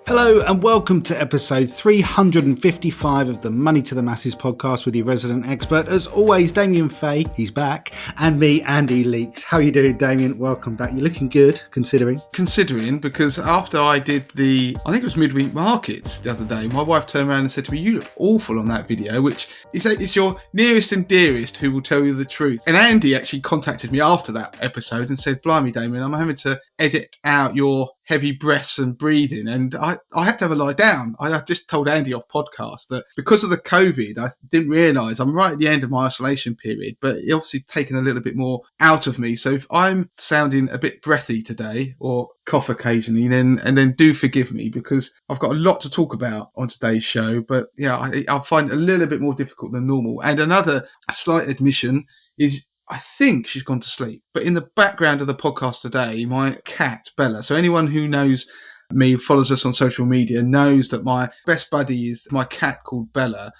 Hello and welcome to episode 355 of the Money to the Masses podcast with your resident expert. As always, Damien Fay, he's back, and me, Andy Leakes. How are you doing, Damien? Welcome back. You're looking good, considering. Because after I did I think it was midweek markets the other day, my wife turned around and said to me, "You look awful on that video," which is it's your nearest and dearest who will tell you the truth. And Andy actually contacted me after that episode and said, "Blimey, Damien, I'm having to edit out your heavy breaths and breathing." And I had to have a lie down. I just told Andy off podcast that because of the COVID, I didn't realise I'm right at the end of my isolation period, but it obviously taken a little bit more out of me. So if I'm sounding a bit breathy today or cough occasionally, then do forgive me, because I've got a lot to talk about on today's show. But yeah, I'll find it a little bit more difficult than normal. And another slight admission is I think she's gone to sleep. But in the background of the podcast today, my cat, Bella. So anyone who knows me, follows us on social media, knows that my best buddy is my cat called Bella.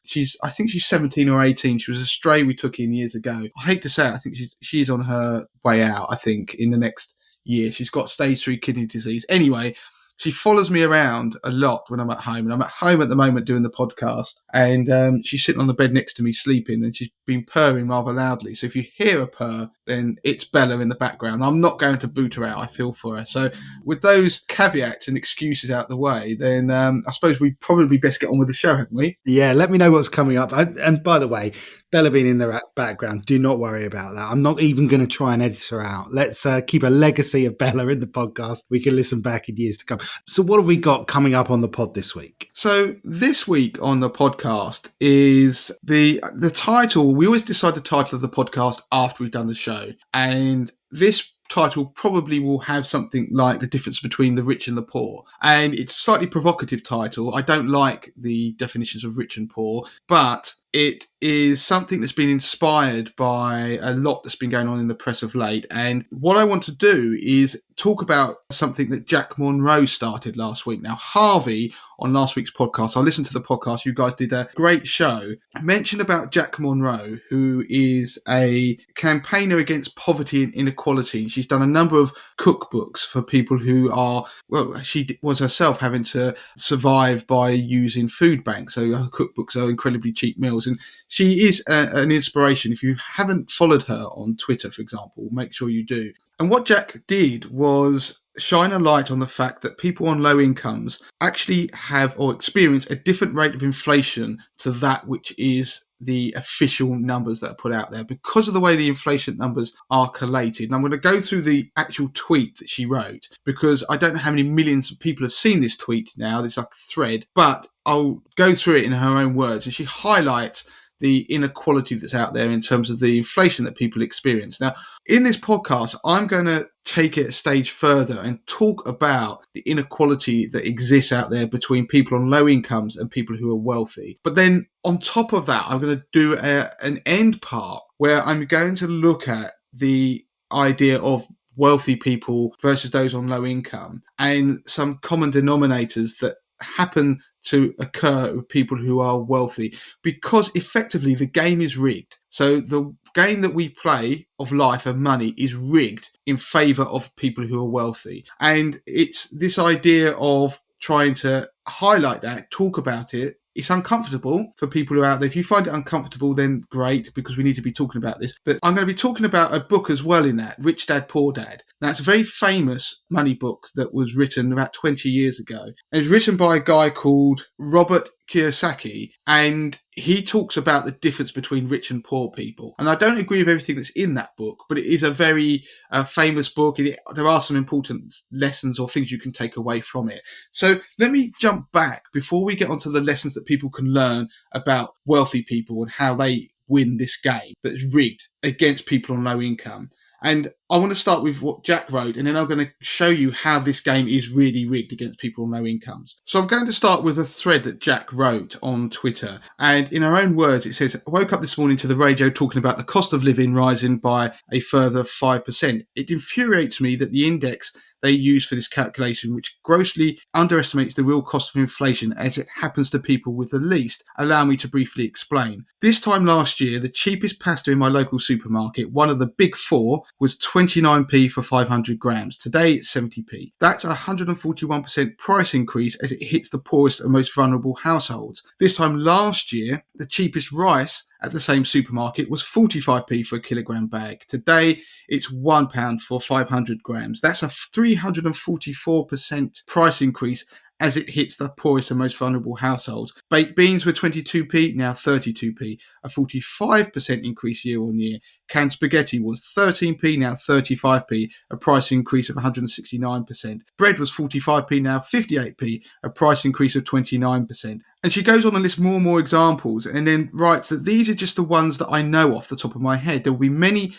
I think she's 17 or 18. She was a stray we took in years ago. I hate to say it, I think she's on her way out, I think, in the next year. She's got stage 3 kidney disease. Anyway, she follows me around a lot when I'm at home. And I'm at home at the moment doing the podcast. And she's sitting on the bed next to me sleeping. And she's been purring rather loudly. So if you hear a purr, then it's Bella in the background. I'm not going to boot her out. I feel for her. So with those caveats and excuses out the way, then I suppose we probably best get on with the show, haven't we? Yeah, let me know what's coming up. And by the way, Bella being in the background, do not worry about that. I'm not even going to try and edit her out. Let's keep a legacy of Bella in the podcast. We can listen back in years to come. So what have we got coming up on the pod this week? So this week on the podcast is the title. We always decide the title of the podcast after we've done the show. And this title probably will have something like the difference between the rich and the poor. And it's a slightly provocative title. I don't like the definitions of rich and poor, but it is something that's been inspired by a lot that's been going on in the press of late. And what I want to do is talk about something that Jack Monroe started last week. Now, Harvey, on last week's podcast, I listened to the podcast, you guys did a great show, mentioned about Jack Monroe, who is a campaigner against poverty and inequality. She's done a number of cookbooks for people who are, well, she was herself having to survive by using food banks. So her cookbooks are incredibly cheap meals. And she is an inspiration. If you haven't followed her on Twitter, for example, make sure you do. And what Jack did was shine a light on the fact that people on low incomes actually have or experience a different rate of inflation to that which is the official numbers that are put out there because of the way the inflation numbers are collated. And I'm going to go through the actual tweet that she wrote because I don't know how many millions of people have seen this tweet now. It's like a thread, but I'll go through it in her own words. And she highlights the inequality that's out there in terms of the inflation that people experience. Now, in this podcast, I'm going to take it a stage further and talk about the inequality that exists out there between people on low incomes and people who are wealthy. But then on top of that, I'm going to do an end part where I'm going to look at the idea of wealthy people versus those on low income and some common denominators that happen to occur with people who are wealthy, because effectively the game is rigged. So the game that we play of life and money is rigged in favour of people who are wealthy. And it's this idea of trying to highlight that, talk about it. It's uncomfortable for people who are out there. If you find it uncomfortable, then great, because we need to be talking about this. But I'm going to be talking about a book as well in that, Rich Dad, Poor Dad. Now, it's a very famous money book that was written about 20 years ago. And it's written by a guy called Robert Kiyosaki, and he talks about the difference between rich and poor people. And I don't agree with everything that's in that book, but it is a very famous book. And there are some important lessons or things you can take away from it. So let me jump back before we get onto the lessons that people can learn about wealthy people and how they win this game that is rigged against people on low income. And I want to start with what Jack wrote, and then I'm going to show you how this game is really rigged against people on low incomes. So I'm going to start with a thread that Jack wrote on Twitter. And in her own words, it says, "I woke up this morning to the radio talking about the cost of living rising by a further 5%. It infuriates me that the index they use for this calculation, which grossly underestimates the real cost of inflation as it happens to people with the least. Allow me to briefly explain. This time last year, the cheapest pasta in my local supermarket, one of the big four, was 29p for 500 grams. Today it's 70p. That's a 141% price increase as it hits the poorest and most vulnerable households. This time last year, the cheapest rice at the same supermarket was 45p for a kilogram bag. Today, it's £1 for 500 grams. That's a 344% price increase as it hits the poorest and most vulnerable households. Baked beans were 22p, now 32p, a 45% increase year on year. Canned spaghetti was 13p, now 35p, a price increase of 169%. Bread was 45p, now 58p, a price increase of 29%. And she goes on and lists more and more examples and then writes that these are just the ones that I know off the top of my head. There will be many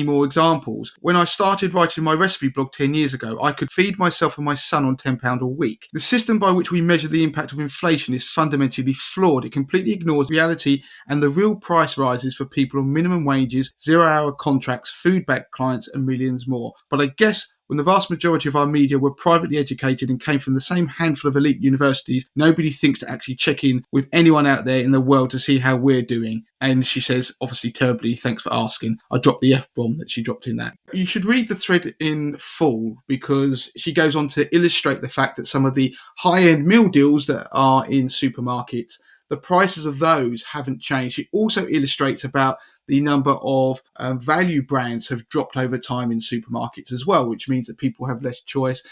more examples. When I started writing my recipe blog 10 years ago, I could feed myself and my son on £10 a week. The system by which we measure the impact of inflation is fundamentally flawed. It completely ignores reality and the real price rises for people on minimum wages, 0-hour contracts, food-backed clients, and millions more. But I guess when the vast majority of our media were privately educated and came from the same handful of elite universities, nobody thinks to actually check in with anyone out there in the world to see how we're doing. And she says, obviously terribly, thanks for asking. I dropped the F-bomb that she dropped in that. You should read the thread in full because she goes on to illustrate the fact that some of the high-end meal deals that are in supermarkets, the prices of those haven't changed. She also illustrates about the number of value brands have dropped over time in supermarkets as well, which means that people have less choice.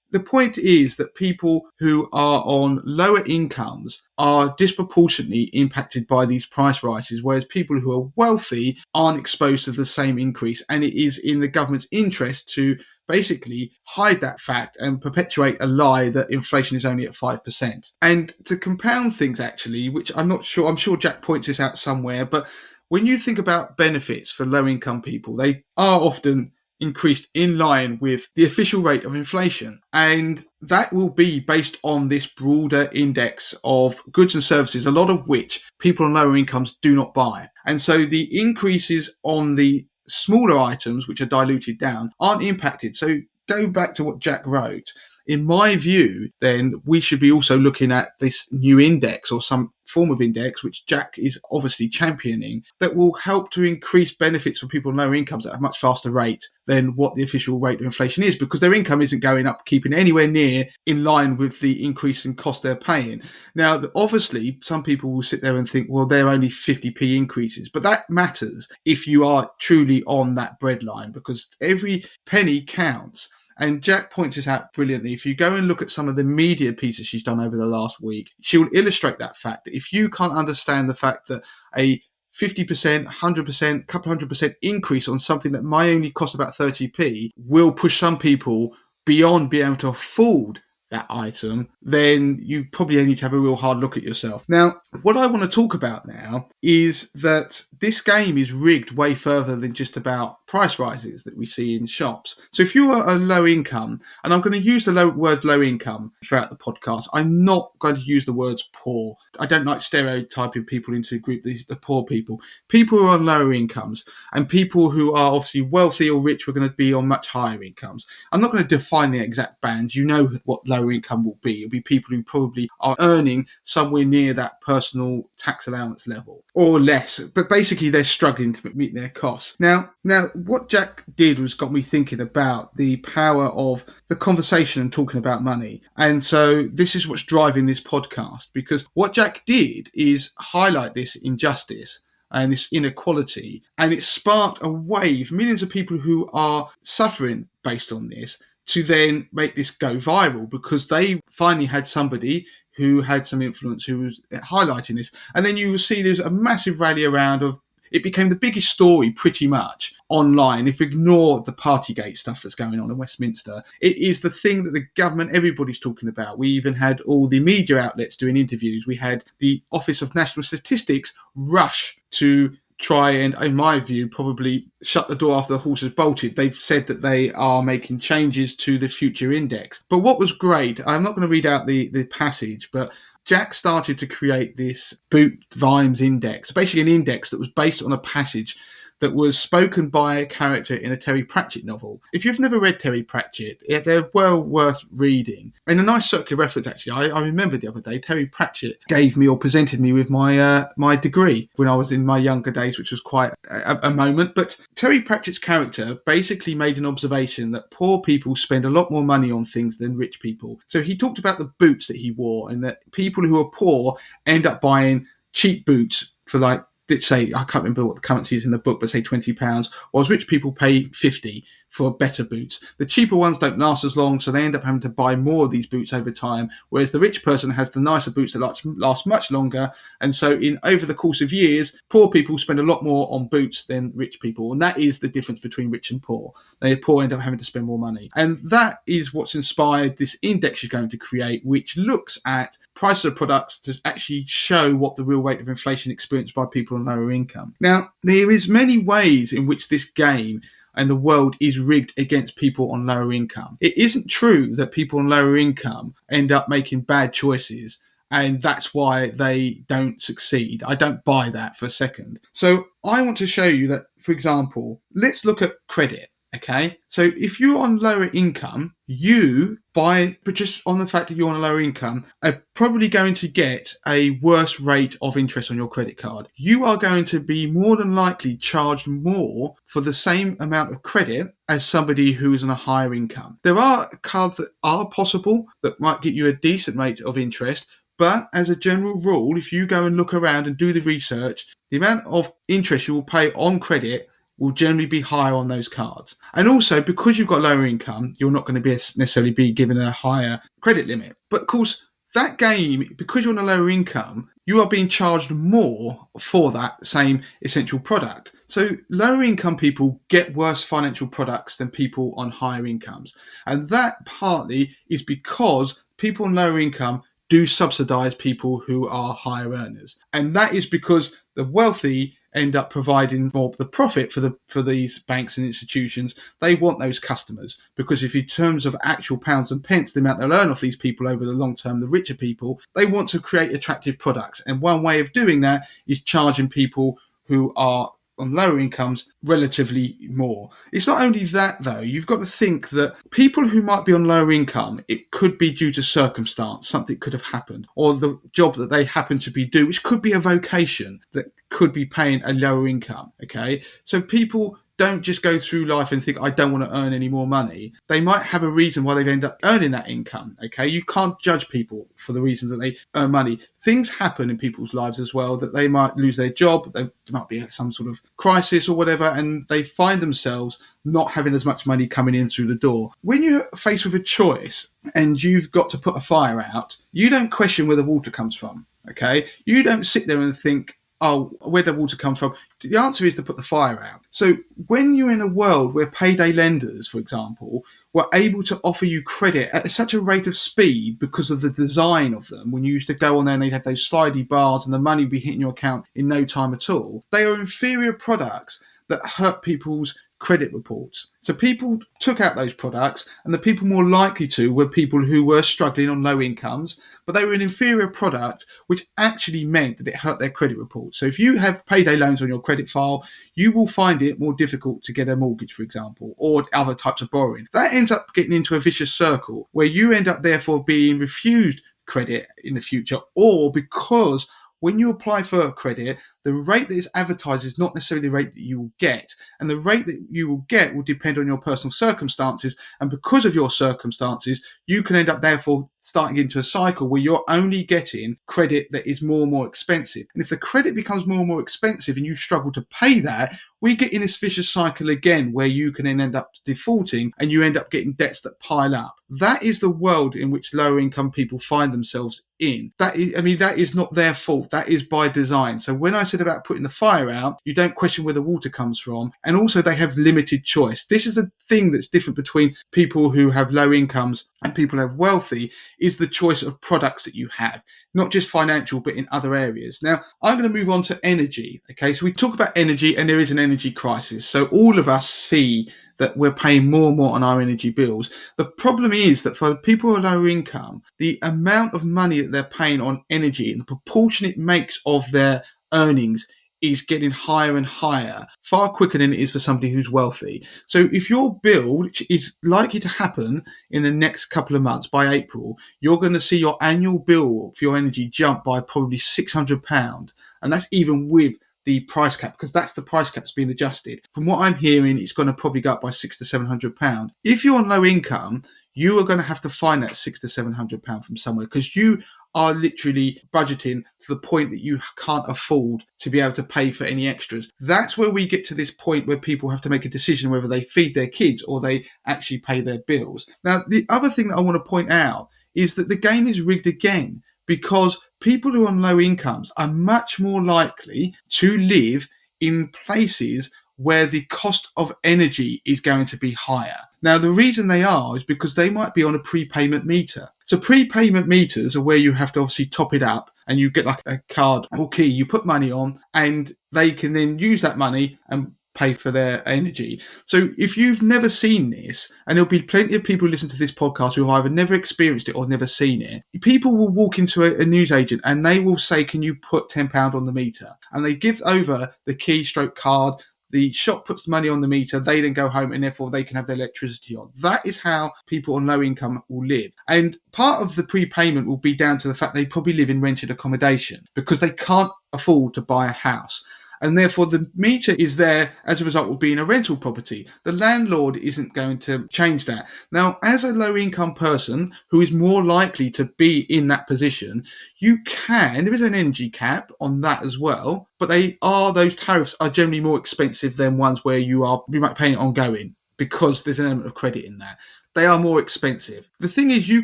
The point is that people who are on lower incomes are disproportionately impacted by these price rises, whereas people who are wealthy aren't exposed to the same increase. And it is in the government's interest to basically hide that fact and perpetuate a lie that inflation is only at 5%. And to compound things, actually, which I'm sure Jack points this out somewhere, but when you think about benefits for low-income people, they are often increased in line with the official rate of inflation. And that will be based on this broader index of goods and services, a lot of which people on lower incomes do not buy. And so the increases on the smaller items, which are diluted down, aren't impacted. So go back to what Jack wrote. In my view, then we should be also looking at this new index or some form of index, which Jack is obviously championing, that will help to increase benefits for people on lower incomes at a much faster rate than what the official rate of inflation is, because their income isn't going up, keeping anywhere near in line with the increase in cost they're paying. Now, obviously, some people will sit there and think, well, they're only 50p increases, but that matters if you are truly on that breadline, because every penny counts. And Jack points this out brilliantly. If you go and look at some of the media pieces she's done over the last week, she will illustrate that fact that if you can't understand the fact that a 50%, 100%, couple 100% increase on something that might only cost about 30p will push some people beyond being able to afford that item, then you probably need to have a real hard look at yourself. Now, what I want to talk about now is that this game is rigged way further than just about price rises that we see in shops. So if you are a low income, and I'm going to use the word low income throughout the podcast, I'm not going to use the words poor. I don't like stereotyping people into a group, the poor people. People who are on lower incomes and people who are obviously wealthy or rich are going to be on much higher incomes. I'm not going to define the exact bands. You know what lower income will be. It'll be people who probably are earning somewhere near that personal tax allowance level or less, but basically they're struggling to meet their costs. Now what Jack did was got me thinking about the power of the conversation and talking about money. And so this is what's driving this podcast, because what Jack did is highlight this injustice and this inequality, and it sparked a wave, millions of people who are suffering based on this, to then make this go viral because they finally had somebody who had some influence who was highlighting this. And then you will see there's a massive rally around of it became the biggest story pretty much online. If you ignore the Partygate stuff that's going on in Westminster, it is the thing that the government, everybody's talking about. We even had all the media outlets doing interviews. We had the Office of National Statistics rush to try and, in my view, probably shut the door after the horse has bolted. They've said that they are making changes to the future index. But what was great, I'm not going to read out the passage, but Jack started to create this Boot Vimes index, basically an index that was based on a passage that was spoken by a character in a Terry Pratchett novel. If you've never read Terry Pratchett, they're well worth reading. And a nice circular reference, actually, I remember the other day, Terry Pratchett gave me or presented me with my degree when I was in my younger days, which was quite a moment. But Terry Pratchett's character basically made an observation that poor people spend a lot more money on things than rich people. So he talked about the boots that he wore and that people who are poor end up buying cheap boots for, like, let's say, I can't remember what the currency is in the book, but say £20, whilst rich people pay 50 for better boots. The cheaper ones don't last as long, so they end up having to buy more of these boots over time, whereas the rich person has the nicer boots that last much longer. And so over the course of years, poor people spend a lot more on boots than rich people. And that is the difference between rich and poor. The poor end up having to spend more money. And that is what's inspired this index she's going to create, which looks at prices of products to actually show what the real rate of inflation experienced by people on lower income. Now, there is many ways in which this game and the world is rigged against people on lower income. It isn't true that people on lower income end up making bad choices and that's why they don't succeed. I don't buy that for a second. So I want to show you that, for example, let's look at credit. Okay, so if you're on lower income, but just on the fact that you're on a lower income, are probably going to get a worse rate of interest on your credit card. You are going to be more than likely charged more for the same amount of credit as somebody who is on a higher income. There are cards that are possible that might get you a decent rate of interest, but as a general rule, if you go and look around and do the research, the amount of interest you will pay on credit will generally be higher on those cards. And also, because you've got lower income, you're not going to be necessarily be given a higher credit limit. But of course, that game, because you're on a lower income, you are being charged more for that same essential product. So lower income people get worse financial products than people on higher incomes. And that partly is because people on lower income do subsidize people who are higher earners. And that is because the wealthy end up providing more of the profit for these banks and institutions. They want those customers because if in terms of actual pounds and pence, the amount they'll earn off these people over the long term, the richer people, they want to create attractive products. And one way of doing that is charging people who are on lower incomes relatively more. It's not only that though, you've got to think that people who might be on lower income, it could be due to circumstance, something could have happened, or the job that they happen to be doing, which could be a vocation that could be paying a lower income. Okay, so people don't just go through life and think, I don't want to earn any more money. They might have a reason why they end up earning that income. Okay, you can't judge people for the reason that they earn money. Things happen in people's lives as well, that they might lose their job, there might be some sort of crisis or whatever, and they find themselves not having as much money coming in through the door. When you're faced with a choice and you've got to put a fire out, you don't question where the water comes from. Okay, you don't sit there and think, oh, where'd the water come from? The answer is to put the fire out. So when you're in a world where payday lenders, for example, were able to offer you credit at such a rate of speed because of the design of them, when you used to go on there and they'd have those slidey bars and the money would be hitting your account in no time at all, they are inferior products that hurt people's credit reports. So people took out those products, and the people more likely to were people who were struggling on low incomes, but they were an inferior product, which actually meant that it hurt their credit report. So if you have payday loans on your credit file, you will find it more difficult to get a mortgage, for example, or other types of borrowing. That ends up getting into a vicious circle where you end up therefore being refused credit in the future, or because when you apply for credit, the rate that is advertised is not necessarily the rate that you will get. And the rate that you will get will depend on your personal circumstances. And because of your circumstances, you can end up therefore starting into a cycle where you're only getting credit that is more and more expensive. And if the credit becomes more and more expensive and you struggle to pay that, we get in this vicious cycle again where you can then end up defaulting and you end up getting debts that pile up. That is the world in which lower income people find themselves in. That is not their fault. That is by design. So when I said about putting the fire out, you don't question where the water comes from. And also they have limited choice. This is a thing that's different between people who have low incomes and people who have wealthy, is the choice of products that you have, not just financial, but in other areas. Now, I'm going to move on to energy. Okay, so we talk about energy and there is an energy crisis. So all of us see that we're paying more and more on our energy bills. The problem is that for people who are lower income, the amount of money that they're paying on energy and the proportion it makes of their earnings is getting higher and higher, far quicker than it is for somebody who's wealthy. So if your bill, which is likely to happen in the next couple of months, by April, you're going to see your annual bill for your energy jump by probably £600. And that's even with the price cap, because that's the price cap that's being adjusted. From what I'm hearing, it's going to probably go up by £600 to £700. If you're on low income, you are going to have to find that £600 to £700 from somewhere, because you are literally budgeting to the point that you can't afford to be able to pay for any extras. That's where we get to this point where people have to make a decision whether they feed their kids or they actually pay their bills. Now, the other thing that I want to point out is that the game is rigged again, because people who are on low incomes are much more likely to live in places where the cost of energy is going to be higher. Now, the reason they are is because they might be on a prepayment meter. So prepayment meters are where you have to obviously top it up and you get like a card or key, you put money on and they can then use that money and pay for their energy. So if you've never seen this, and there'll be plenty of people who listen to this podcast who have either never experienced it or never seen it, people will walk into a newsagent and they will say, can you put £10 on the meter? And they give over the key stroke card. The shop puts the money on the meter, they then go home and therefore they can have their electricity on. That is how people on low income will live. And part of the prepayment will be down to the fact they probably live in rented accommodation because they can't afford to buy a house. And therefore the meter is there as a result of being a rental property. The landlord isn't going to change that. Now, as a low income person who is more likely to be in that position, there is an energy cap on that as well, but those tariffs are generally more expensive than ones where you might pay it ongoing because there's an element of credit in that. They are more expensive. The thing is, you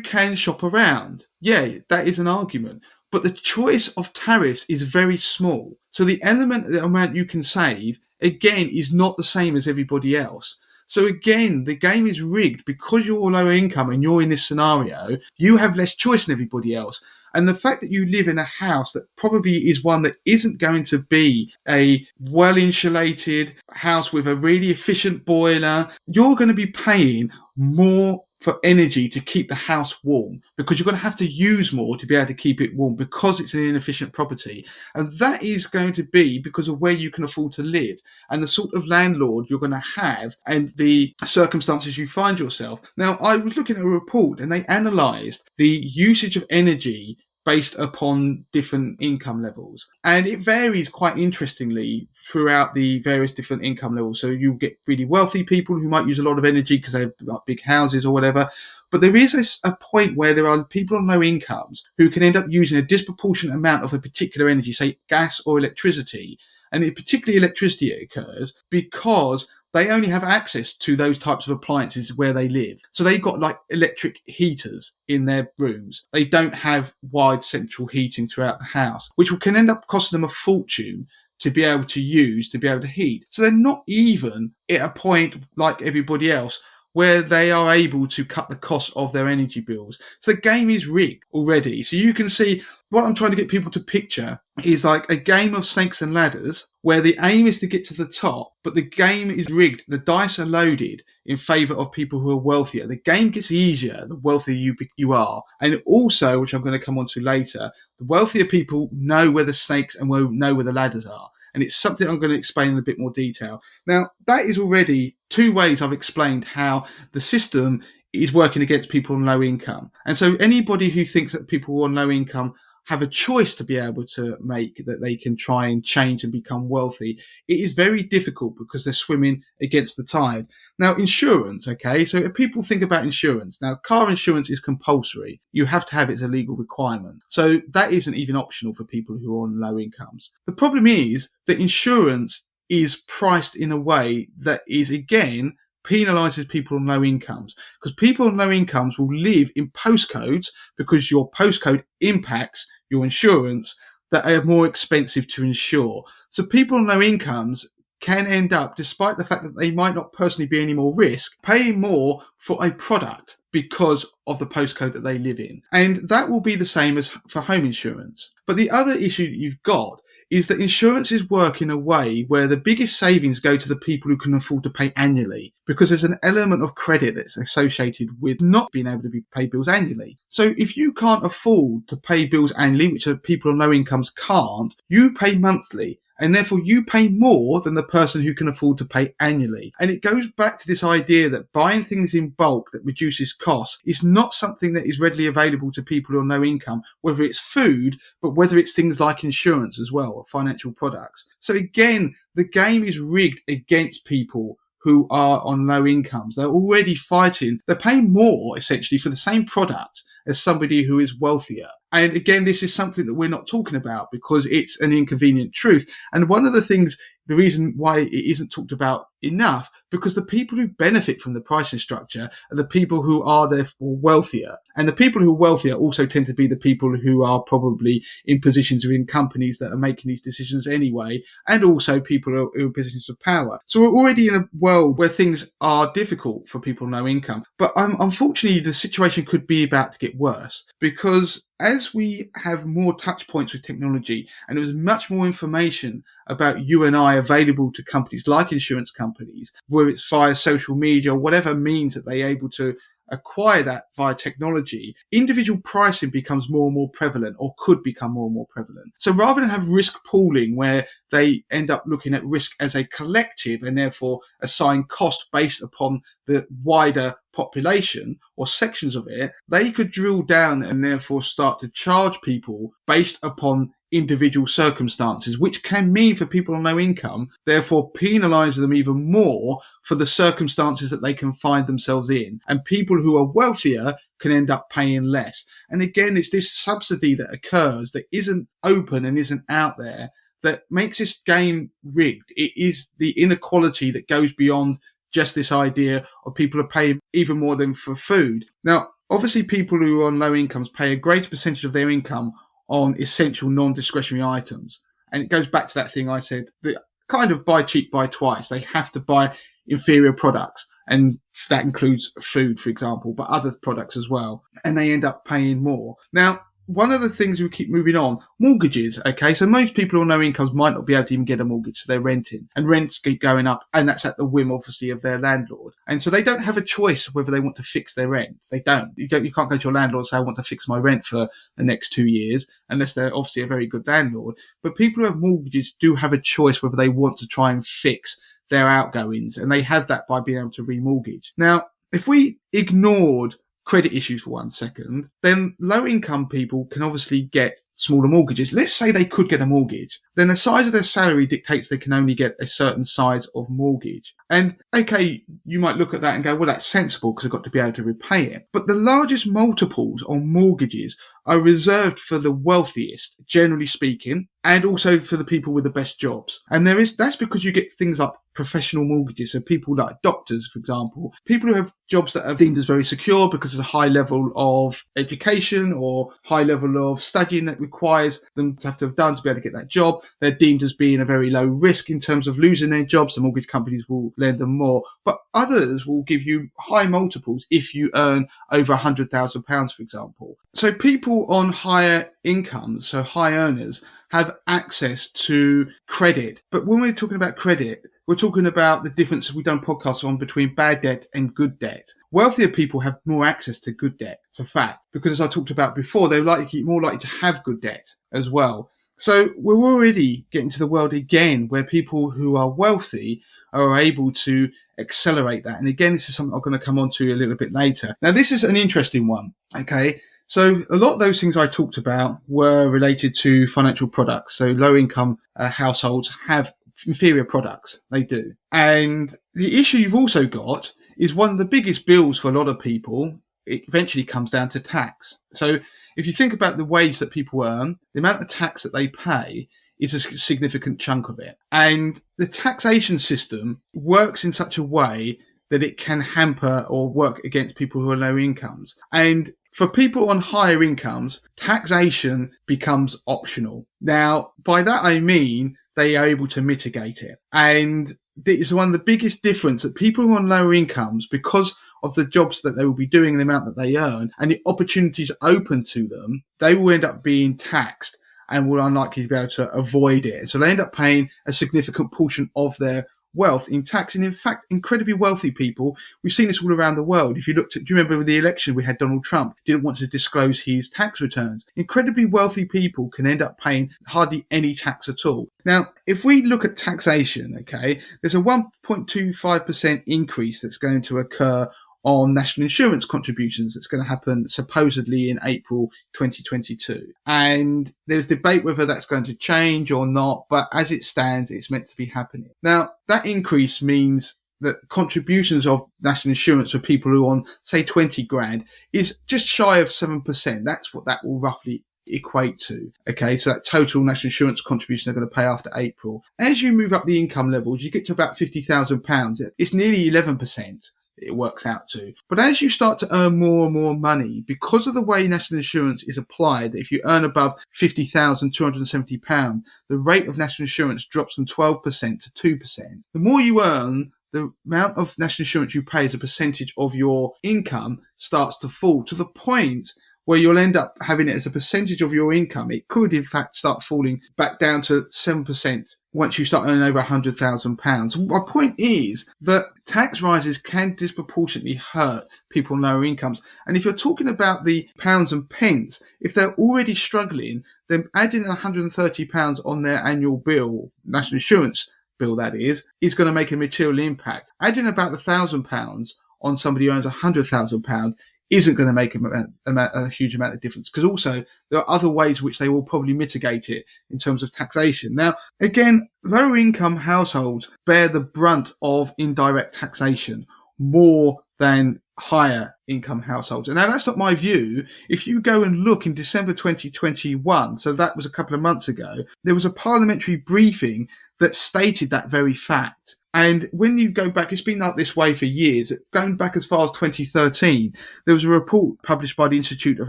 can shop around. Yeah, that is an argument. But the choice of tariffs is very small. So the amount you can save, again, is not the same as everybody else. So again, the game is rigged because you're lower income and you're in this scenario, you have less choice than everybody else. And the fact that you live in a house that probably is one that isn't going to be a well-insulated house with a really efficient boiler, you're going to be paying more for energy to keep the house warm because you're going to have to use more to be able to keep it warm because it's an inefficient property. And that is going to be because of where you can afford to live and the sort of landlord you're going to have and the circumstances you find yourself. Now, I was looking at a report and they analysed the usage of energy based upon different income levels. And it varies quite interestingly throughout the various different income levels. So you get really wealthy people who might use a lot of energy because they have like big houses or whatever. But there is a point where there are people on low incomes who can end up using a disproportionate amount of a particular energy, say gas or electricity. And particularly electricity occurs because they only have access to those types of appliances where they live. So they've got like electric heaters in their rooms. They don't have wide central heating throughout the house, which can end up costing them a fortune to be able to use, to be able to heat. So they're not even at a point like everybody else where they are able to cut the cost of their energy bills. So the game is rigged already. So you can see what I'm trying to get people to picture is like a game of snakes and ladders where the aim is to get to the top, but the game is rigged. The dice are loaded in favour of people who are wealthier. The game gets easier the wealthier you are. And also, which I'm going to come on to later, the wealthier people know where the snakes and know where the ladders are. And it's something I'm going to explain in a bit more detail. Now, that is already 2 ways I've explained how the system is working against people on low income. And so anybody who thinks that people on low income have a choice to be able to make that they can try and change and become wealthy, it is very difficult because they're swimming against the tide. Now, insurance, okay, so if people think about insurance, now car insurance is compulsory. You have to have it as a legal requirement. So that isn't even optional for people who are on low incomes. The problem is that insurance is priced in a way that is, again, penalises people on low incomes because people on low incomes will live in postcodes because your postcode impacts your insurance that are more expensive to insure. So people on low incomes can end up, despite the fact that they might not personally be any more risk, paying more for a product because of the postcode that they live in. And that will be the same as for home insurance. But the other issue that you've got is that insurances work in a way where the biggest savings go to the people who can afford to pay annually, because there's an element of credit that's associated with not being able to pay bills annually. So if you can't afford to pay bills annually, which people on low incomes can't, you pay monthly. and therefore you pay more than the person who can afford to pay annually. And it goes back to this idea that buying things in bulk that reduces costs is not something that is readily available to people who are no income, whether it's food, but whether it's things like insurance as well, or financial products. So again, the game is rigged against people who are on low incomes. They're already fighting. They're paying more, essentially, for the same product as somebody who is wealthier. And again, this is something that we're not talking about because it's an inconvenient truth. And one of the things, the reason why it isn't talked about enough, because the people who benefit from the pricing structure are the people who are therefore wealthier. And the people who are wealthier also tend to be the people who are probably in positions within companies that are making these decisions anyway, and also people who are in positions of power. So we're already in a world where things are difficult for people with no income. But unfortunately, the situation could be about to get worse, because as we have more touch points with technology and there's much more information about you and I available to companies like insurance companies, whether it's via social media or whatever means that they're able to acquire that via technology, individual pricing becomes more and more prevalent, or could become more and more prevalent. So rather than have risk pooling where they end up looking at risk as a collective and therefore assign cost based upon the wider population or sections of it, they could drill down and therefore start to charge people based upon individual circumstances, which can mean for people on no income, therefore penalise them even more for the circumstances that they can find themselves in. And people who are wealthier can end up paying less. And again, it's this subsidy that occurs that isn't open and isn't out there that makes this game rigged. It is the inequality that goes beyond just this idea of people are paying even more than for food. Now, obviously, people who are on low incomes pay a greater percentage of their income on essential non-discretionary items. And it goes back to that thing I said, that kind of buy cheap, buy twice. They have to buy inferior products. And that includes food, for example, but other products as well. And they end up paying more. Now, one of the things we keep moving on, mortgages, okay? So most people on no incomes might not be able to even get a mortgage, so they're renting. And rents keep going up, and that's at the whim, obviously, of their landlord. And so they don't have a choice whether they want to fix their rent. They don't. You can't go to your landlord and say, I want to fix my rent for the next 2 years, unless they're obviously a very good landlord. But people who have mortgages do have a choice whether they want to try and fix their outgoings, and they have that by being able to remortgage. Now, if we ignored credit issues for 1 second, then low income people can obviously get smaller mortgages. Let's say they could get a mortgage. Then the size of their salary dictates they can only get a certain size of mortgage. And okay, you might look at that and go, well, that's sensible because I've got to be able to repay it. But the largest multiples on mortgages are reserved for the wealthiest, generally speaking, and also for the people with the best jobs. And that's because you get things like professional mortgages. So people like doctors, for example, people who have jobs that are deemed as very secure because there's a high level of education or high level of studying that requires them to have done to be able to get that job. They're deemed as being a very low risk in terms of losing their jobs. The mortgage companies will lend them more. But others will give you high multiples if you earn over £100,000, for example. So people on higher incomes, so high earners, have access to credit. But when we're talking about credit, we're talking about the difference we've done podcasts on between bad debt and good debt. Wealthier people have more access to good debt. It's a fact. Because as I talked about before, they're more likely to have good debt as well. So we're already getting to the world again where people who are wealthy are able to accelerate that. And again, this is something I'm going to come on to a little bit later. Now, this is an interesting one. Okay. So a lot of those things I talked about were related to financial products. So low income households have inferior products. They do. And the issue you've also got is one of the biggest bills for a lot of people. It eventually comes down to tax. So if you think about the wage that people earn, the amount of tax that they pay is a significant chunk of it. And the taxation system works in such a way that it can hamper or work against people who are low incomes. And for people on higher incomes, taxation becomes optional. Now, by that I mean they are able to mitigate it. And it's one of the biggest difference that people who are on lower incomes, because of the jobs that they will be doing and the amount that they earn and the opportunities open to them, they will end up being taxed and will unlikely to be able to avoid it. So they end up paying a significant portion of their wealth in tax. And in fact, incredibly wealthy people, we've seen this all around the world. If you looked at, do you remember with the election we had Donald Trump didn't want to disclose his tax returns? Incredibly wealthy people can end up paying hardly any tax at all. Now, if we look at taxation, okay, there's a 1.25% increase that's going to occur on national insurance contributions that's going to happen supposedly in April 2022. And there's debate whether that's going to change or not, but as it stands, it's meant to be happening. Now, that increase means that contributions of national insurance for people who are on, say, 20 grand is just shy of 7%. That's what that will roughly equate to. Okay, so that total national insurance contribution they're going to pay after April. As you move up the income levels, you get to about £50,000. It's nearly 11%. It works out to. But as you start to earn more and more money, because of the way national insurance is applied, if you earn above £50,270, the rate of national insurance drops from 12% to 2%. The more you earn, the amount of national insurance you pay as a percentage of your income starts to fall to the point where you'll end up having it as a percentage of your income. It could, in fact, start falling back down to 7% once you start earning over £100,000. My point is that tax rises can disproportionately hurt people on lower incomes. And if you're talking about the pounds and pence, if they're already struggling, then adding £130 on their annual bill, national insurance bill that is going to make a material impact. Adding about £1,000 on somebody who earns £100,000 isn't going to make a huge amount of difference, because also there are other ways which they will probably mitigate it in terms of taxation. Now, again, lower income households bear the brunt of indirect taxation more than higher income households. And now that's not my view. If you go and look in December 2021, so that was a couple of months ago, there was a parliamentary briefing that stated that very fact. And when you go back, it's been like this way for years. Going back as far as 2013, there was a report published by the Institute of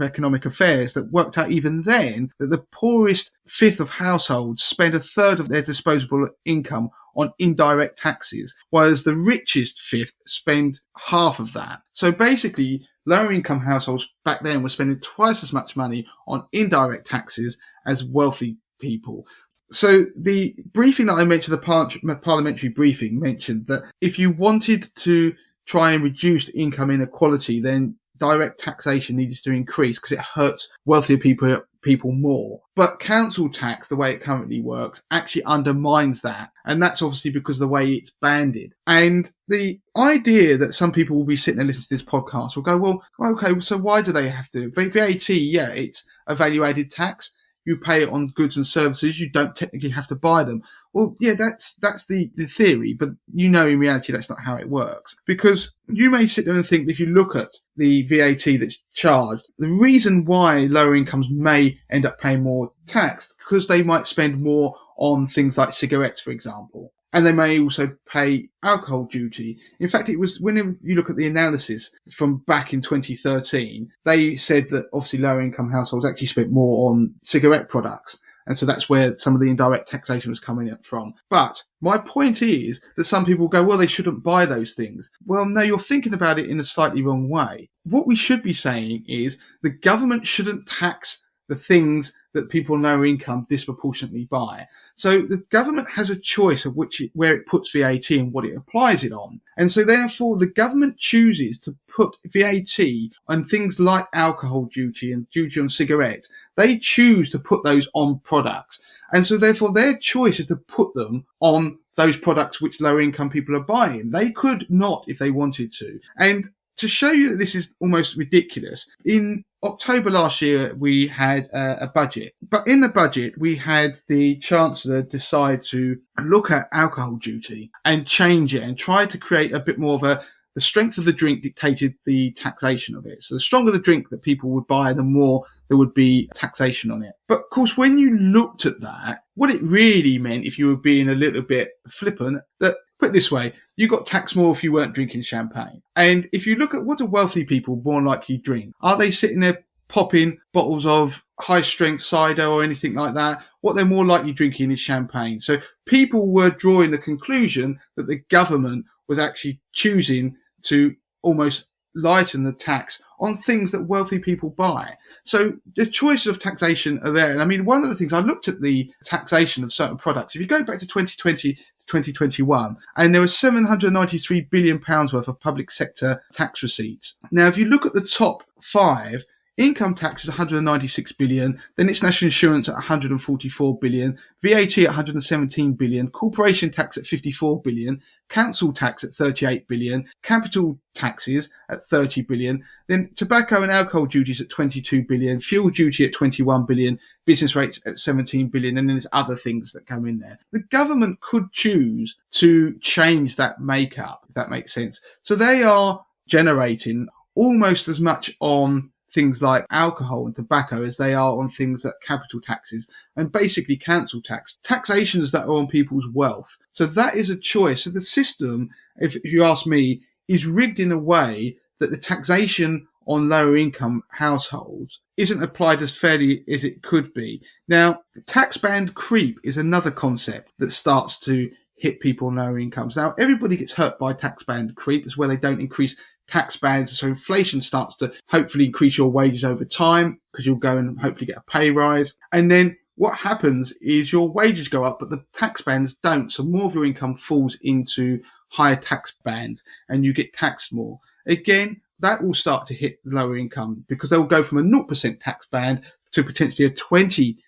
Economic Affairs that worked out even then that the poorest fifth of households spend a third of their disposable income on indirect taxes, whereas the richest fifth spend half of that. So basically, lower income households back then were spending twice as much money on indirect taxes as wealthy people. So the briefing that I mentioned, the parliamentary briefing, mentioned that if you wanted to try and reduce income inequality, then direct taxation needs to increase because it hurts wealthier people more. But council tax, the way it currently works, actually undermines that. And that's obviously because of the way it's banded. And the idea that some people will be sitting and listening to this podcast will go, well, okay, so why do they have to? VAT, yeah, it's a value-added tax. You pay it on goods and services. You don't technically have to buy them. Well, yeah, that's the theory, but you know in reality that's not how it works. Because you may sit there and think, if you look at the VAT that's charged, the reason why lower incomes may end up paying more tax, because they might spend more on things like cigarettes, for example. And they may also pay alcohol duty. In fact, it was when you look at the analysis from back in 2013, they said that obviously lower income households actually spent more on cigarette products. And so that's where some of the indirect taxation was coming up from. But my point is that some people go, well, they shouldn't buy those things. Well, no, you're thinking about it in a slightly wrong way. What we should be saying is the government shouldn't tax the things that people on lower income disproportionately buy. So the government has a choice of where it puts VAT and what it applies it on. And so therefore the government chooses to put VAT on things like alcohol duty and duty on cigarettes. They choose to put those on products. And so therefore their choice is to put them on those products which lower income people are buying. They could not if they wanted to. And to show you that this is almost ridiculous, in October last year, we had a budget. But in the budget, we had the Chancellor decide to look at alcohol duty and change it and try to create a bit more of the strength of the drink dictated the taxation of it. So the stronger the drink that people would buy, the more there would be taxation on it. But of course, when you looked at that, what it really meant, if you were being a little bit flippant, that put it this way, you got taxed more if you weren't drinking champagne. And if you look at what do wealthy people more likely drink, are they sitting there popping bottles of high strength cider or anything like that? What they're more likely drinking is champagne. So people were drawing the conclusion that the government was actually choosing to almost lighten the tax on things that wealthy people buy. So the choices of taxation are there. And I mean, one of the things I looked at the taxation of certain products. If you go back to 2020, 2021, and there was £793 billion worth of public sector tax receipts. Now, if you look at the top five, income tax is 196 billion, then it's national insurance at 144 billion, VAT at 117 billion, corporation tax at 54 billion, council tax at 38 billion, capital taxes at 30 billion, then tobacco and alcohol duties at 22 billion, fuel duty at 21 billion, business rates at 17 billion, and then there's other things that come in there. The government could choose to change that makeup, if that makes sense. So they are generating almost as much on things like alcohol and tobacco as they are on things like capital taxes and basically council tax, taxations that are on people's wealth. So that is a choice. So the system, if you ask me, is rigged in a way that the taxation on lower income households isn't applied as fairly as it could be. Now, tax band creep is another concept that starts to hit people on lower incomes. Now, everybody gets hurt by tax band creep. It's where they don't increase tax bands, so inflation starts to hopefully increase your wages over time because you'll go and hopefully get a pay rise. And then what happens is your wages go up, but the tax bands don't. So more of your income falls into higher tax bands and you get taxed more. Again, that will start to hit lower income because they'll go from a 0% tax band to potentially a 20%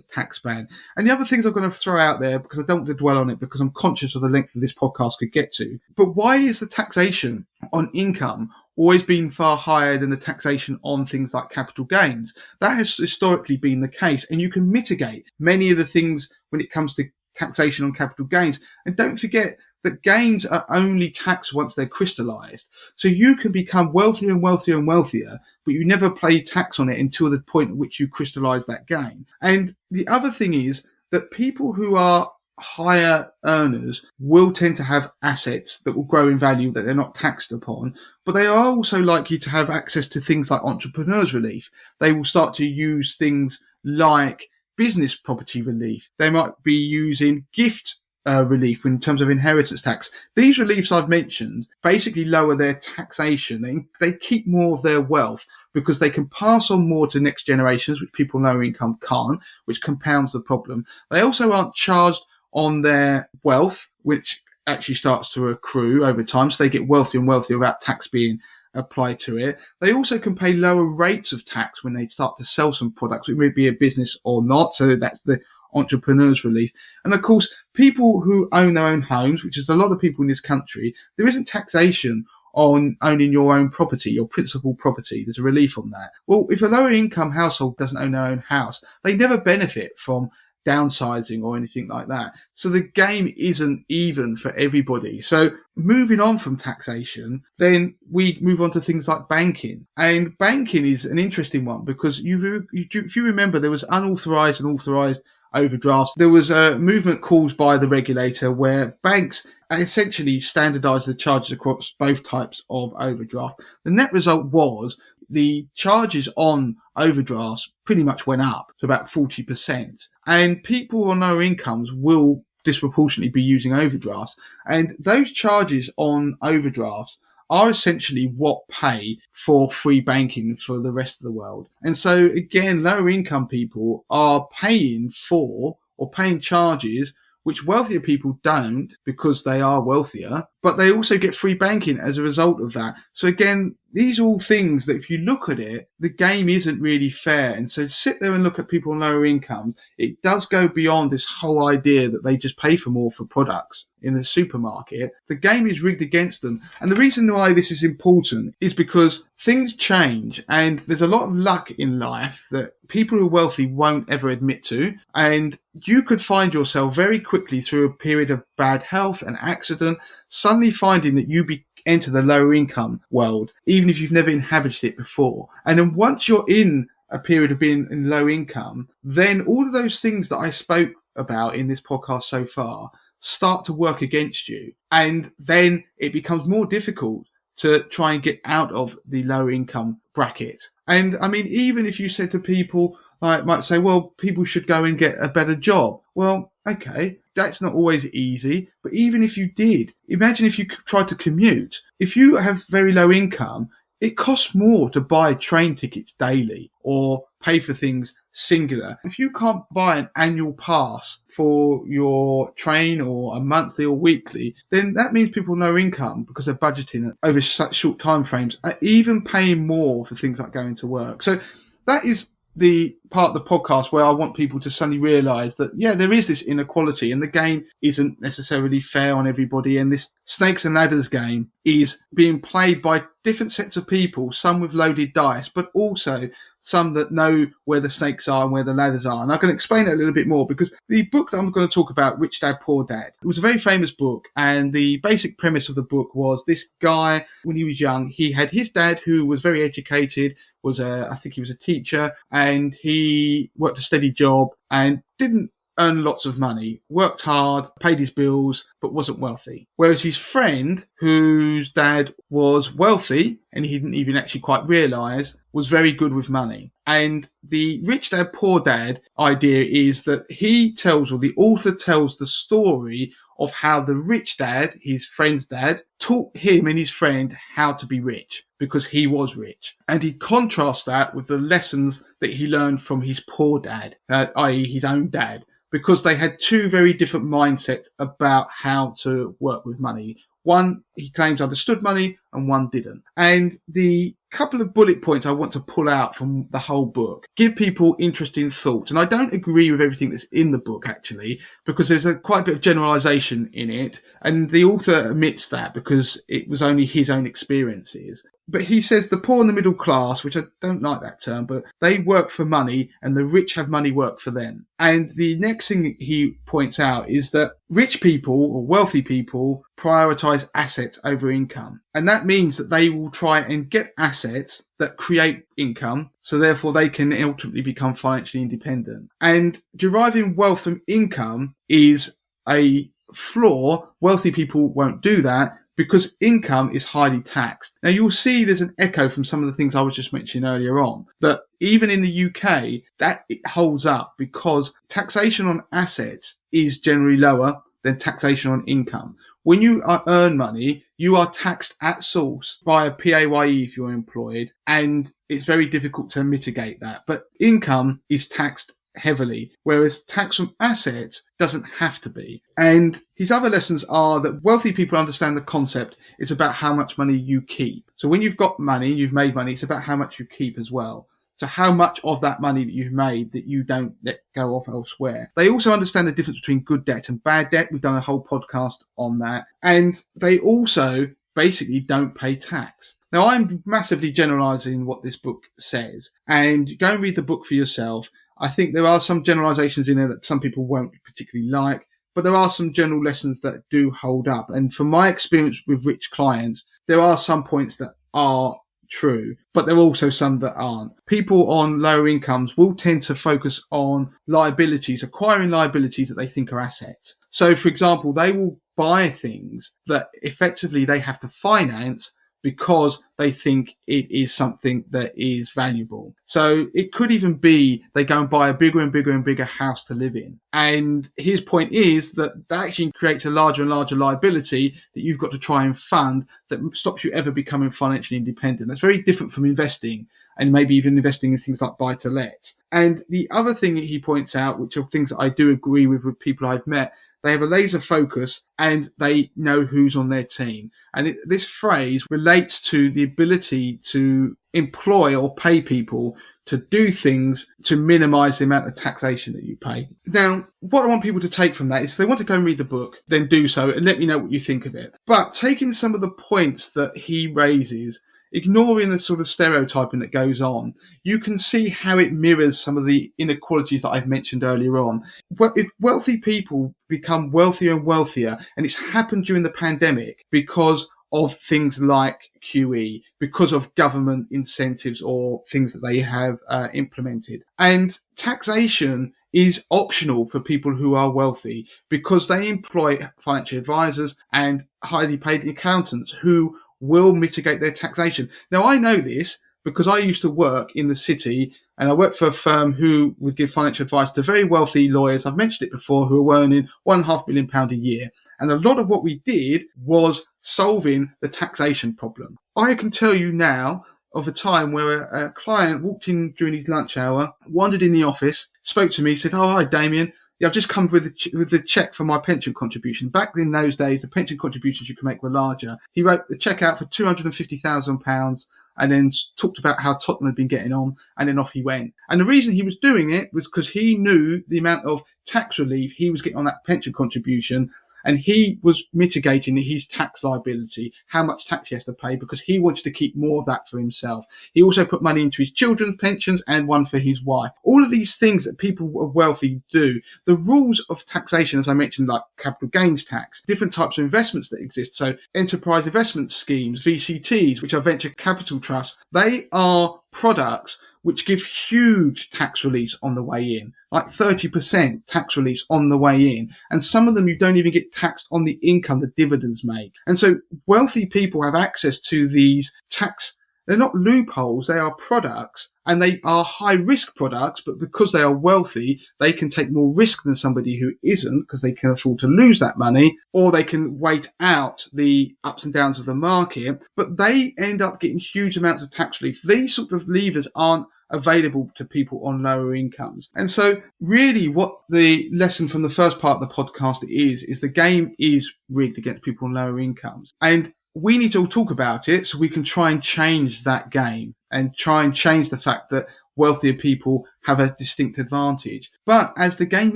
tax band. And the other things I'm going to throw out there, because I don't want to dwell on it because I'm conscious of the length that this podcast could get to, but why is the taxation on income always been far higher than the taxation on things like capital gains? That has historically been the case, and you can mitigate many of the things when it comes to taxation on capital gains. And don't forget that gains are only taxed once they're crystallized. So you can become wealthier and wealthier and wealthier, but you never pay tax on it until the point at which you crystallize that gain. And the other thing is that people who are higher earners will tend to have assets that will grow in value that they're not taxed upon, but they are also likely to have access to things like entrepreneurs relief. They will start to use things like business property relief. They might be using gift relief in terms of inheritance tax. These reliefs I've mentioned basically lower their taxation. They keep more of their wealth because they can pass on more to next generations, which people lower income can't, which compounds the problem. They also aren't charged on their wealth, which actually starts to accrue over time. So they get wealthier and wealthier without tax being applied to it. They also can pay lower rates of tax when they start to sell some products, which may be a business or not. So that's the entrepreneurs relief. And of course, people who own their own homes, which is a lot of people in this country, there isn't taxation on owning your own property, your principal property. There's a relief on that. Well, if a lower income household doesn't own their own house, they never benefit from downsizing or anything like that. So the game isn't even for everybody. So moving on from taxation, then we move on to things like banking. And banking is an interesting one because if you remember, there was unauthorized and authorized overdrafts. There was a movement caused by the regulator where banks essentially standardized the charges across both types of overdraft. The net result was the charges on overdrafts pretty much went up to about 40%. And people on lower incomes will disproportionately be using overdrafts. And those charges on overdrafts are essentially what pay for free banking for the rest of the world. And so again, lower income people are paying for or paying charges which wealthier people don't because they are wealthier, but they also get free banking as a result of that. So again, these are all things that if you look at it, the game isn't really fair. And so to sit there and look at people on lower incomes, it does go beyond this whole idea that they just pay for more for products in the supermarket. The game is rigged against them. And the reason why this is important is because things change and there's a lot of luck in life that people who are wealthy won't ever admit to. And you could find yourself very quickly through a period of bad health and accident, suddenly finding that you enter the lower income world, even if you've never inhabited it before. And then once you're in a period of being in low income, then all of those things that I spoke about in this podcast so far start to work against you. And then it becomes more difficult to try and get out of the lower income bracket. And I mean, even if you said to people, might say, well, people should go and get a better job. Well, okay, that's not always easy. But even if you did, imagine if you tried to commute. If you have very low income, it costs more to buy train tickets daily or pay for things singular. If you can't buy an annual pass for your train or a monthly or weekly, then that means people with no income, because they're budgeting over such short time frames, are even paying more for things like going to work. So that is the part of the podcast where I want people to suddenly realise that, yeah, there is this inequality and the game isn't necessarily fair on everybody. And this snakes and ladders game is being played by different sets of people, some with loaded dice, but also some that know where the snakes are and where the ladders are. And I can explain it a little bit more, because the book that I'm going to talk about, Rich Dad, Poor Dad, it was a very famous book. And the basic premise of the book was this guy, when he was young, he had his dad who was very educated, I think he was a teacher, and he worked a steady job and didn't earn lots of money, worked hard, paid his bills, but wasn't wealthy. Whereas his friend, whose dad was wealthy, and he didn't even actually quite realise, was very good with money. And the Rich Dad, Poor Dad idea is that the author tells the story of how the rich dad, his friend's dad, taught him and his friend how to be rich, because he was rich. And he contrasts that with the lessons that he learned from his poor dad, i.e. his own dad, because they had two very different mindsets about how to work with money. One, he claims, understood money, and one didn't. And the couple of bullet points I want to pull out from the whole book give people interesting thoughts. And I don't agree with everything that's in the book, actually, because there's quite a bit of generalization in it. And the author admits that, because it was only his own experiences. But he says the poor and the middle class, which I don't like that term, but they work for money and the rich have money work for them. And the next thing he points out is that rich people or wealthy people prioritize assets over income. And that means that they will try and get assets that create income, so therefore they can ultimately become financially independent. And deriving wealth from income is a flaw. Wealthy people won't do that, because income is highly taxed. Now, you'll see there's an echo from some of the things I was just mentioning earlier on, that even in the UK, that it holds up, because taxation on assets is generally lower than taxation on income. When you earn money, you are taxed at source via PAYE if you're employed, and it's very difficult to mitigate that. But income is taxed heavily, whereas tax on assets doesn't have to be. And his other lessons are that wealthy people understand the concept. It's about how much money you keep. So when you've got money, you've made money, it's about how much you keep as well. So how much of that money that you've made that you don't let go off elsewhere. They also understand the difference between good debt and bad debt. We've done a whole podcast on that. And they also basically don't pay tax. Now, I'm massively generalizing what this book says, and go and read the book for yourself. I think there are some generalizations in there that some people won't particularly like, but there are some general lessons that do hold up. And from my experience with rich clients, there are some points that are true, but there are also some that aren't. People on lower incomes will tend to focus on liabilities, acquiring liabilities that they think are assets. So, for example, they will buy things that effectively they have to finance because they think it is something that is valuable. So it could even be they go and buy a bigger and bigger and bigger house to live in. And his point is that that actually creates a larger and larger liability that you've got to try and fund, that stops you ever becoming financially independent. That's very different from investing, and maybe even investing in things like buy-to-let. And the other thing that he points out, which are things that I do agree with people I've met, they have a laser focus and they know who's on their team. And this phrase relates to the ability to employ or pay people to do things to minimize the amount of taxation that you pay. Now, what I want people to take from that is, if they want to go and read the book, then do so and let me know what you think of it. But taking some of the points that he raises, ignoring the sort of stereotyping that goes on, you can see how it mirrors some of the inequalities that I've mentioned earlier on. Well, if wealthy people become wealthier and wealthier, and it's happened during the pandemic because of things like QE, because of government incentives or things that they have implemented. And taxation is optional for people who are wealthy, because they employ financial advisors and highly paid accountants who will mitigate their taxation. Now, I know this because I used to work in the city, and I worked for a firm who would give financial advice to very wealthy lawyers. I've mentioned it before, who are earning £1.5 million a year. And a lot of what we did was solving the taxation problem. I can tell you now, of a time where a client walked in during his lunch hour, wandered in the office, spoke to me, said, "Oh, hi, Damien. Yeah, I've just come with the check for my pension contribution." Back in those days, the pension contributions you could make were larger. He wrote the check out for £250,000 and then talked about how Tottenham had been getting on, and then off he went. And the reason he was doing it was because he knew the amount of tax relief he was getting on that pension contribution, and he was mitigating his tax liability, how much tax he has to pay, because he wanted to keep more of that for himself. He also put money into his children's pensions and one for his wife. All of these things that people who are wealthy do. The rules of taxation, as I mentioned, like capital gains tax, different types of investments that exist. So enterprise investment schemes, VCTs, which are venture capital trusts, they are products which give huge tax release on the way in, like 30% tax release on the way in. And some of them you don't even get taxed on the income the dividends make. And so wealthy people have access to these tax. They're not loopholes, they are products, and they are high risk products, but because they are wealthy, they can take more risk than somebody who isn't, because they can afford to lose that money, or they can wait out the ups and downs of the market, but they end up getting huge amounts of tax relief. These sort of levers aren't available to people on lower incomes. And so really what the lesson from the first part of the podcast is the game is rigged against people on lower incomes. And we need to all talk about it so we can try and change that game and try and change the fact that wealthier people have a distinct advantage. But as the game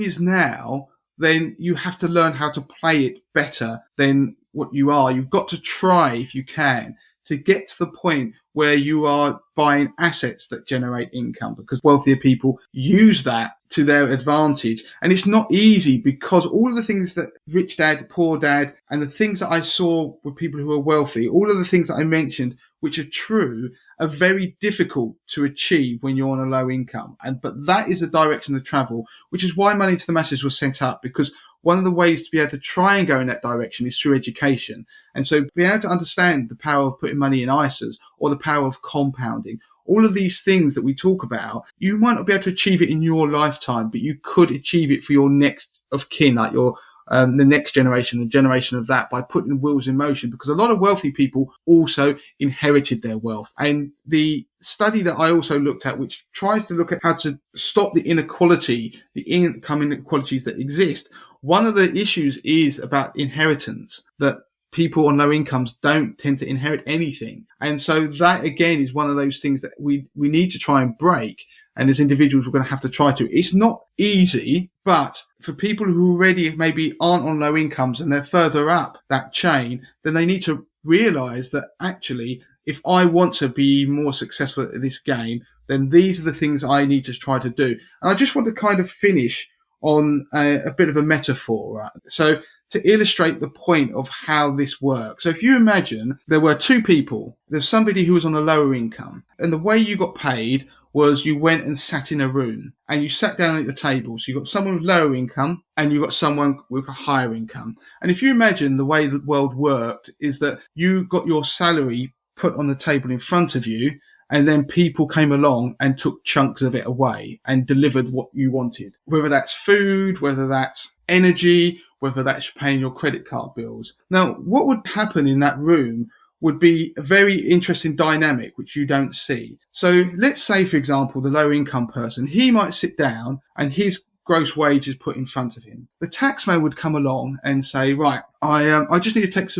is now, then you have to learn how to play it better than what you are. You've got to try, if you can, to get to the point where you are buying assets that generate income, because wealthier people use that to their advantage. And it's not easy, because all of the things that rich dad, poor dad, and the things that I saw with people who are wealthy, all of the things that I mentioned, which are true, are very difficult to achieve when you're on a low income. But that is the direction of travel, which is why Money to the Masses was set up, because one of the ways to be able to try and go in that direction is through education. And so be able to understand the power of putting money in ISAs or the power of compounding. All of these things that we talk about, you might not be able to achieve it in your lifetime, but you could achieve it for your next of kin, like your the next generation, the generation of that, by putting the wheels in motion, because a lot of wealthy people also inherited their wealth. And the study that I also looked at, which tries to look at how to stop the inequality, the income inequalities that exist, one of the issues is about inheritance, that people on low incomes don't tend to inherit anything. And so that, again, is one of those things that we need to try and break. And as individuals, we're going to have to try to. It's not easy, but for people who already maybe aren't on low incomes and they're further up that chain, then they need to realize that actually, if I want to be more successful at this game, then these are the things I need to try to do. And I just want to kind of finish on a bit of a metaphor. Right? So to illustrate the point of how this works. So if you imagine there were two people, there's somebody who was on a lower income, and the way you got paid was you went and sat in a room and you sat down at the table. So you got someone with lower income and you got someone with a higher income. And if you imagine the way the world worked is that you got your salary put on the table in front of you, and then people came along and took chunks of it away and delivered what you wanted, whether that's food, whether that's energy, whether that's paying your credit card bills. Now, what would happen in that room would be a very interesting dynamic, which you don't see. So let's say, for example, the low income person, he might sit down and his gross wage is put in front of him. The taxman would come along and say, right, I just need to take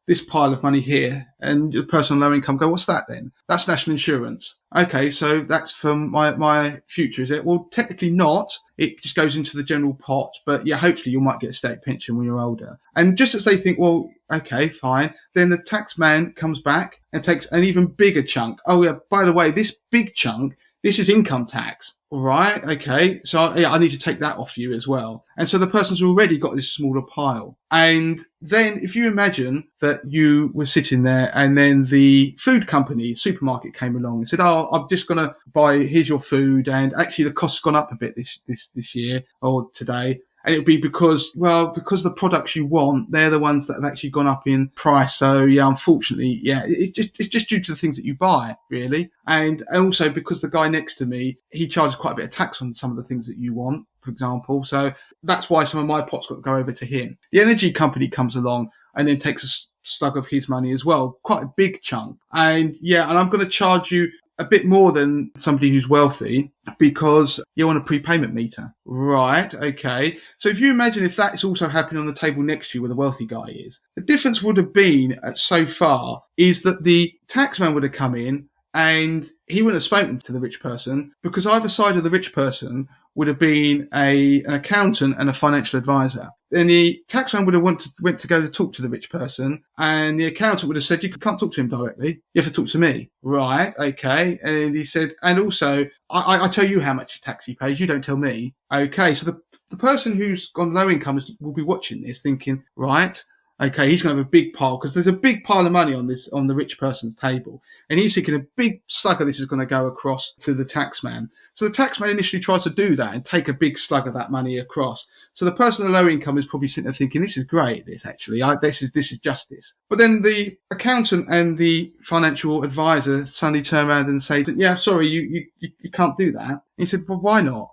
this pile of money here. And the person on low income go, what's that then? That's national insurance. Okay, so that's for my future, is it? Well, technically not. It just goes into the general pot. But yeah, hopefully you might get a state pension when you're older. And just as they think, well, okay, fine. Then the tax man comes back and takes an even bigger chunk. Oh yeah, by the way, this big chunk, this is income tax. All right, okay. So yeah, I need to take that off you as well. And so the person's already got this smaller pile. And then if you imagine that you were sitting there and then the food company, supermarket came along and said, oh, I'm just going to buy, here's your food. And actually the cost's gone up a bit this year or today. And it would be because the products you want, they're the ones that have actually gone up in price. So yeah, unfortunately, yeah, it's just due to the things that you buy, really. And also because the guy next to me, he charges quite a bit of tax on some of the things that you want, for example. So that's why some of my pot's got to go over to him. The energy company comes along and then takes slug of his money as well, quite a big chunk. And I'm going to charge you a bit more than somebody who's wealthy because you're on a prepayment meter. Right, okay. So if you imagine if that's also happening on the table next to you where the wealthy guy is, the difference would have been so far is that the taxman would have come in and he wouldn't have spoken to the rich person because either side of the rich person would have been an accountant and a financial advisor. Then the taxman would have went to go to talk to the rich person, and the accountant would have said, you can't talk to him directly. You have to talk to me. Right, okay. And he said, and also, I tell you how much tax he pays. You don't tell me. Okay, so the person who's on low income will be watching this thinking, right, okay, he's going to have a big pile because there's a big pile of money on the rich person's table. And he's thinking a big slug of this is going to go across to the taxman. So the taxman initially tries to do that and take a big slug of that money across. So the person on low income is probably sitting there thinking, this is great, this actually, this is justice. But then the accountant and the financial advisor suddenly turn around and say, yeah, sorry, you can't do that. He said, well, why not?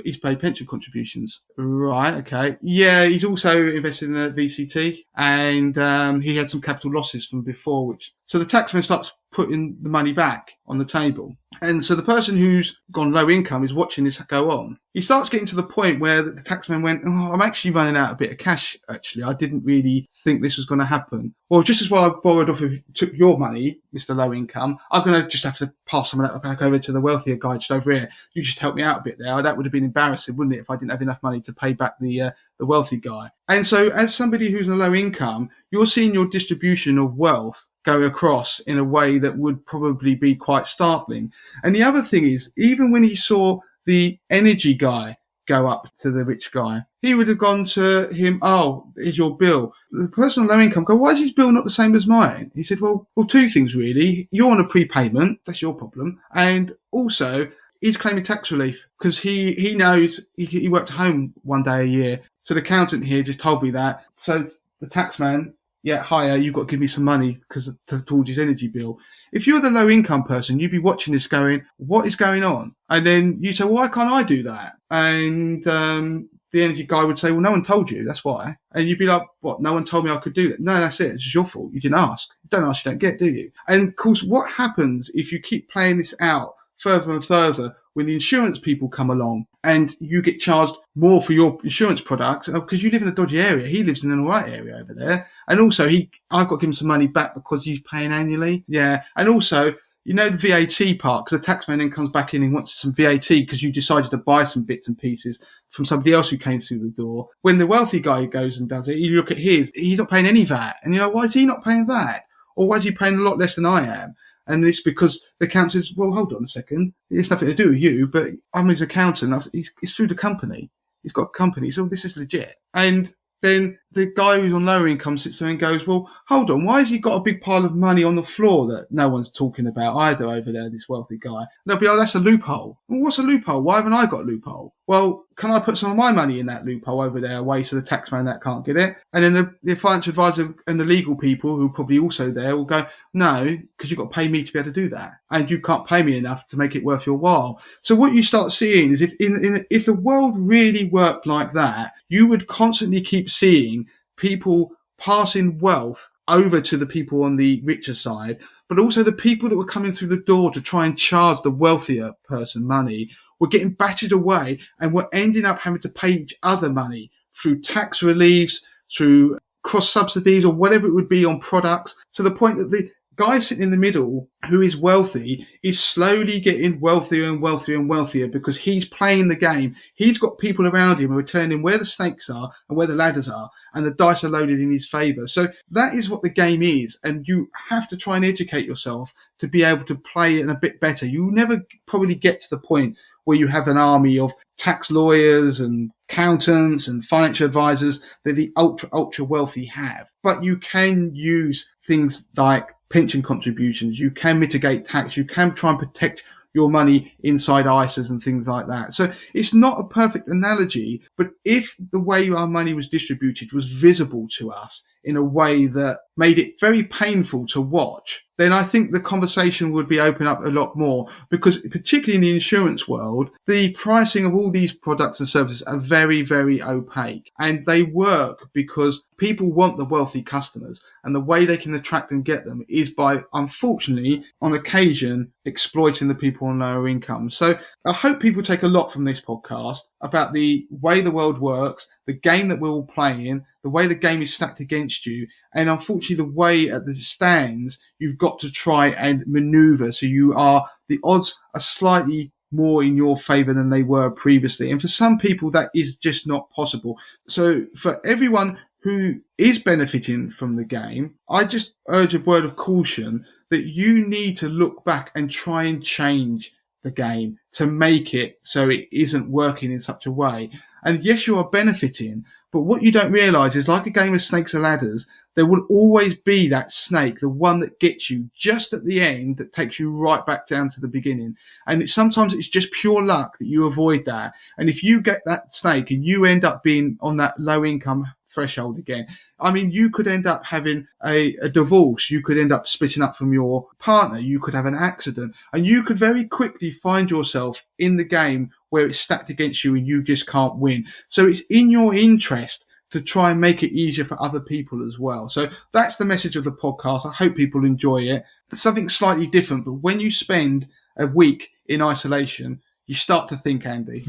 He's paid pension contributions. Right, okay. Yeah, he's also invested in a VCT and he had some capital losses from before, so the taxman starts putting the money back on the table. And so the person who's gone low income is watching this go on. He starts getting to the point where the taxman went, I'm actually running out a bit of cash, actually. I didn't really think this was going to happen. Well, just as well I borrowed off of took your money, Mr. Low Income, I'm going to just have to pass some of that back over to the wealthier guy just over here. You just helped me out a bit there. That would have been embarrassing, wouldn't it, if I didn't have enough money to pay back the wealthy guy. And so as somebody who's on a low income, you're seeing your distribution of wealth go across in a way that would probably be quite startling. And the other thing is, even when he saw the energy guy go up to the rich guy, he would have gone to him, oh, here's your bill. The person on low income go, why is his bill not the same as mine? He said, well, two things really. You're on a prepayment, that's your problem. And also, he's claiming tax relief because he knows he worked at home one day a year. So the accountant here just told me that. So the taxman, hiya, you've got to give me some money because towards his energy bill. If you're the low income person, you'd be watching this going, what is going on? And then you say, well, why can't I do that? And the energy guy would say, well, no one told you, that's why. And you'd be like, what, no one told me I could do that? No, that's it, it's your fault, you didn't ask. You don't ask, you don't get, do you? And of course, what happens if you keep playing this out further and further when the insurance people come along and you get charged more for your insurance products because you live in a dodgy area. He lives in an all right area over there. And also, I've got to give him some money back because he's paying annually. Yeah. And also, you know, the VAT part, because the taxman then comes back in and wants some VAT because you decided to buy some bits and pieces from somebody else who came through the door. When the wealthy guy goes and does it, you look at he's not paying any VAT. And you know, why is he not paying VAT? Or why is he paying a lot less than I am? And it's because the accountant says, well, hold on a second. It's nothing to do with you, but I'm his accountant. He's through the company. He's got a company, so this is legit. And then the guy who's on lower income sits there and goes, well, hold on, why has he got a big pile of money on the floor that no one's talking about either over there, this wealthy guy? And they'll be like, that's a loophole. Well, what's a loophole? Why haven't I got a loophole? Well, can I put some of my money in that loophole over there away so the taxman that can't get it? And then the financial advisor and the legal people who are probably also there will go, no, because you've got to pay me to be able to do that. And you can't pay me enough to make it worth your while. So what you start seeing is if the world really worked like that, you would constantly keep seeing people passing wealth over to the people on the richer side, but also the people that were coming through the door to try and charge the wealthier person money were getting battered away and were ending up having to pay each other money through tax reliefs, through cross subsidies or whatever it would be on products, to the point that the guy sitting in the middle who is wealthy is slowly getting wealthier and wealthier and wealthier because he's playing the game. He's got people around him who are telling him where the snakes are and where the ladders are, and the dice are loaded in his favour. So that is what the game is, and you have to try and educate yourself to be able to play it a bit better. You never probably get to the point where you have an army of tax lawyers and accountants and financial advisors that the ultra wealthy have. But you can use things like pension contributions. You can mitigate tax. You can try and protect your money inside ISAs and things like that. So it's not a perfect analogy, but if the way our money was distributed was visible to us in a way that made it very painful to watch, then I think the conversation would be open up a lot more, because particularly in the insurance world, the pricing of all these products and services are very, very opaque, and they work because people want the wealthy customers, and the way they can attract and get them is by, unfortunately, on occasion, exploiting the people on lower incomes. So I hope people take a lot from this podcast about the way the world works, the game that we're all playing, the way the game is stacked against you, and unfortunately the way at the stands you've got to try and maneuver so the odds are slightly more in your favour than they were previously. And for some people that is just not possible. So for everyone who is benefiting from the game, I just urge a word of caution that you need to look back and try and change the game to make it so it isn't working in such a way. And yes, you are benefiting, but what you don't realise is, like a game of snakes and ladders, there will always be that snake, the one that gets you just at the end, that takes you right back down to the beginning. And sometimes it's just pure luck that you avoid that. And if you get that snake and you end up being on that low income threshold again, I mean, you could end up having a divorce, you could end up splitting up from your partner, you could have an accident, and you could very quickly find yourself in the game where it's stacked against you and you just can't win. So it's in your interest to try and make it easier for other people as well. So that's the message of the podcast. I hope people enjoy it. It's something slightly different, but when you spend a week in isolation, you start to think, Andy.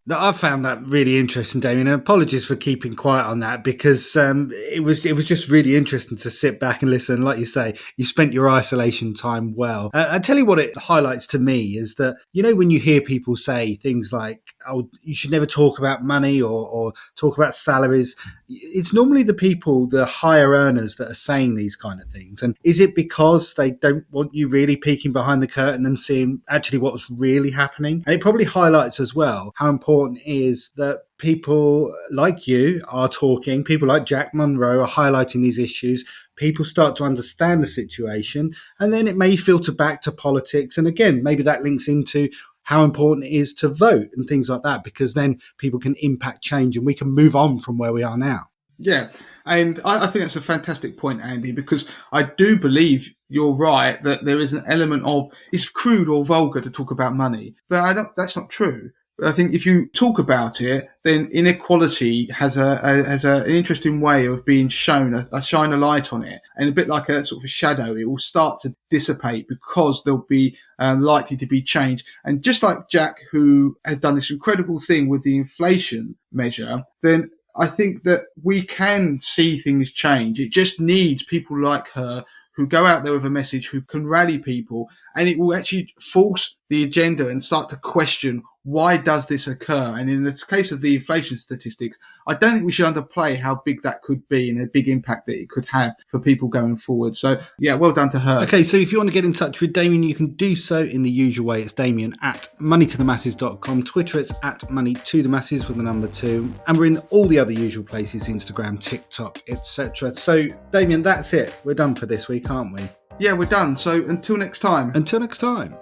No, I found that really interesting, Damien. And apologies for keeping quiet on that, because it was just really interesting to sit back and listen. Like you say, you spent your isolation time well. I tell you what it highlights to me is that, when you hear people say things like, oh, you should never talk about money or talk about salaries, it's normally the people, the higher earners, that are saying these kind of things. And is it because they don't want you really peeking behind the curtain and seeing actually what's really happening? And it probably highlights as well how important it is that people like you are talking, people like Jack Monroe are highlighting these issues. People start to understand the situation, and then it may filter back to politics. And again, maybe that links into how important it is to vote and things like that, because then people can impact change and we can move on from where we are now. Yeah, and I think that's a fantastic point, Andy, because I do believe you're right that there is an element of it's crude or vulgar to talk about money, but that's not true. I think if you talk about it, then inequality has an interesting way of being shown, shine a light on it, and a bit like a sort of a shadow, it will start to dissipate because there'll be likely to be change. And just like Jack, who had done this incredible thing with the inflation measure, then I think that we can see things change. It just needs people like her who go out there with a message, who can rally people, and it will actually force the agenda and start to question, why does this occur? And in the case of the inflation statistics, I don't think we should underplay how big that could be and a big impact that it could have for people going forward. So, yeah, well done to her. Okay, so if you want to get in touch with Damien, you can do so in the usual way. It's Damien at moneytothemasses.com. Twitter, it's at moneytothemasses with the number 2. And we're in all the other usual places, Instagram, TikTok, etc. So, Damien, that's it. We're done for this week, aren't we? Yeah, we're done. So until next time. Until next time.